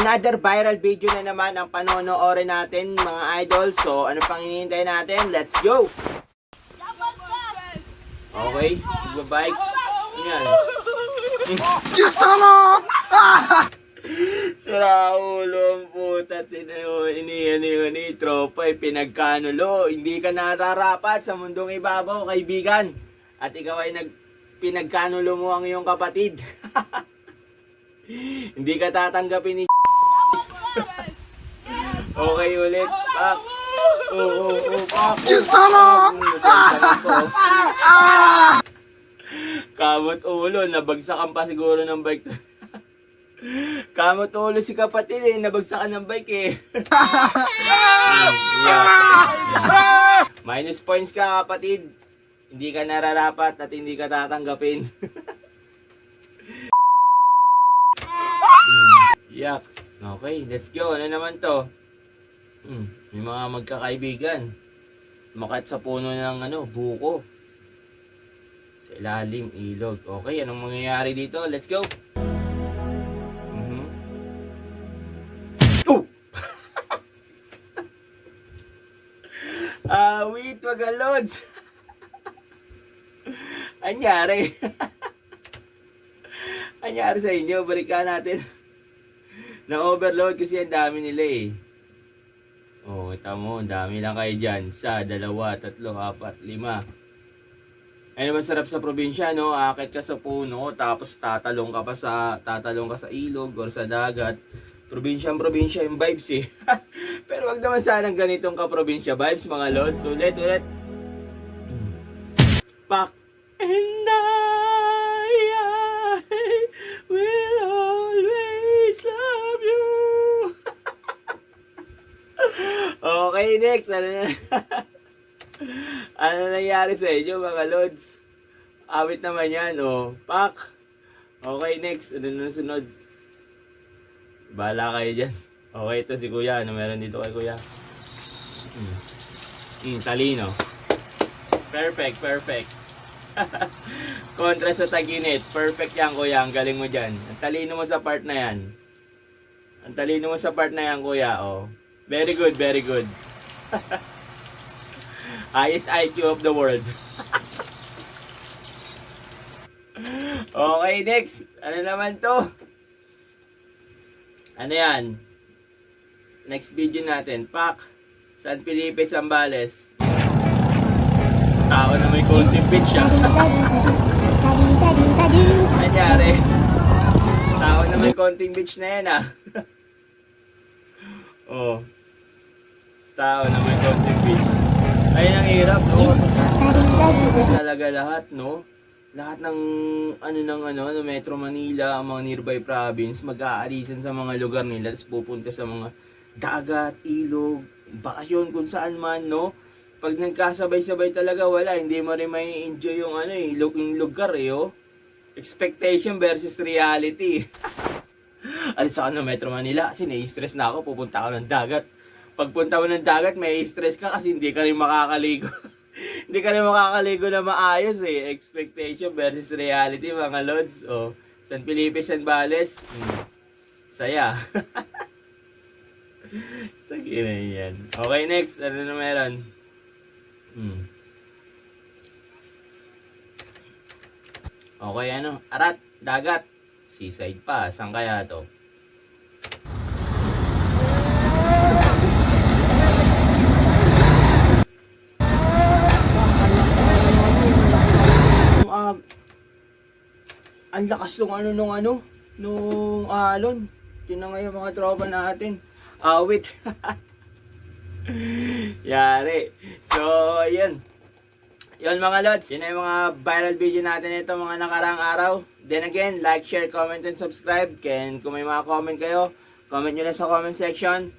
Another viral video na naman ang panonoorin natin mga idol. So ano pang hinihintay natin? Let's go! Okay, magbabike. Ano yan? Sira ulo ang puta. Ini tropa pinagkanulo. Hindi ka nararapat sa mundong ibabaw, kaibigan. At ikaw ay pinagkanulo mo ang iyong kapatid. Hindi ka tatanggapin ni Okay ulit. Pak. Pak. Kamot ulo, nabagsakan pa siguro ng bike to. Kamot ulo si kapatid eh, nabagsakan ng bike eh. Minus points ka kapatid. Hindi ka nararapat at hindi ka tatanggapin. Yak. Okay, let's go. Ano naman to? May mga magkakaibigan. Makat sa puno ng buko. Sa ilalim, ilog. Okay, anong mangyayari dito? Let's go. Oh! Wait, wag loads. Anyari? Anyari sa inyo? Balikan natin. Na-overload kasi ang dami nila eh. Oh, kita mo, ang dami lang kayo dyan. 1, 2, 3, 4, 5. Ano masarap sa probinsya, no? Aakit ka sa puno, tapos tatalong ka sa ilog or sa dagat. Probinsya yung vibes eh. Pero wag naman sanang ganitong ka-probinsya vibes, mga lods. Ulit. Pak. And I will always love you. Okay, next. Ano nangyari sa inyo, mga lods? Awit naman yan, oh. Pak. Okay, next. Ano na sunod? Bahala kayo dyan. Okay, ito si kuya. Ano meron dito kay kuya? Talino. Perfect. Kontra sa taginit. Perfect yan, kuya. Ang galing mo dyan. Ang talino mo sa part na yan. Kuya. Oh. Very good. Highest IQ of the world. Okay, next. Ano naman to? Ano yan? Next video natin. Pak. San Felipe, Zambales. Tao na may konting bitch siya. Nangyari. Tao na may konting bitch na yan ah. Oh. Tao na may konting bitch. Ayun ang hirap, no? Talaga lahat, no? Lahat ng Metro Manila, ang mga nearby province, mag-aalisan sa mga lugar nila, tapos pupunta sa mga dagat, ilog, bakasyon kung saan man, no? Pag nagkasabay-sabay talaga, wala, hindi mo rin may enjoy yung yung lugar eh, oh. Expectation versus reality. Alis ako ng Metro Manila kasi nai-stress na ako, pupunta ako ng dagat. Pagpunta mo ng dagat, may stress ka kasi hindi ka rin makakaligo. Hindi ka rin makakaligo na maayos eh. Expectation versus reality, mga lods. Oh, San Felipe, Zambales. Saya. Tagina yan. Okay, next. Ano na meron? Okay, Arat, dagat. Seaside pa. Saan kaya to? Ang lakas nung alon. Tingnan nga yung mga tropa natin. Awit. Yari. So, yun. Yun mga lods. Yun na yung mga viral video natin ito mga nakaraang araw. Then again, like, share, comment, and subscribe. Kung may mga comment kayo, comment nyo lang sa comment section.